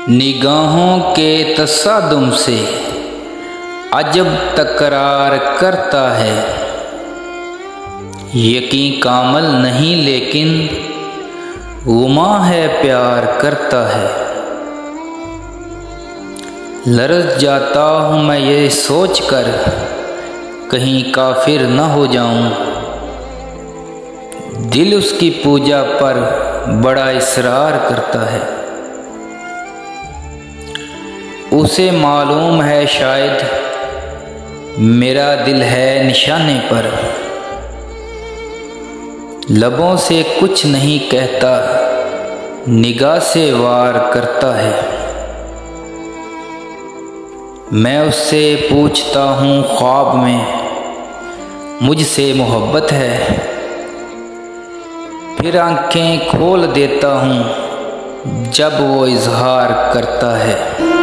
निगाहों के तसादुम से अजब तकरार करता है। यकीन कामल नहीं लेकिन गुमा है प्यार करता है। लरज़ जाता हूँ मैं ये सोच कर कहीं काफिर न हो जाऊं। दिल उसकी पूजा पर बड़ा इसरार करता है। उसे मालूम है शायद मेरा दिल है निशाने पर। लबों से कुछ नहीं कहता, निगाह से वार करता है। मैं उससे पूछता हूँ ख्वाब में मुझसे मोहब्बत है। फिर आंखें खोल देता हूँ जब वो इजहार करता है।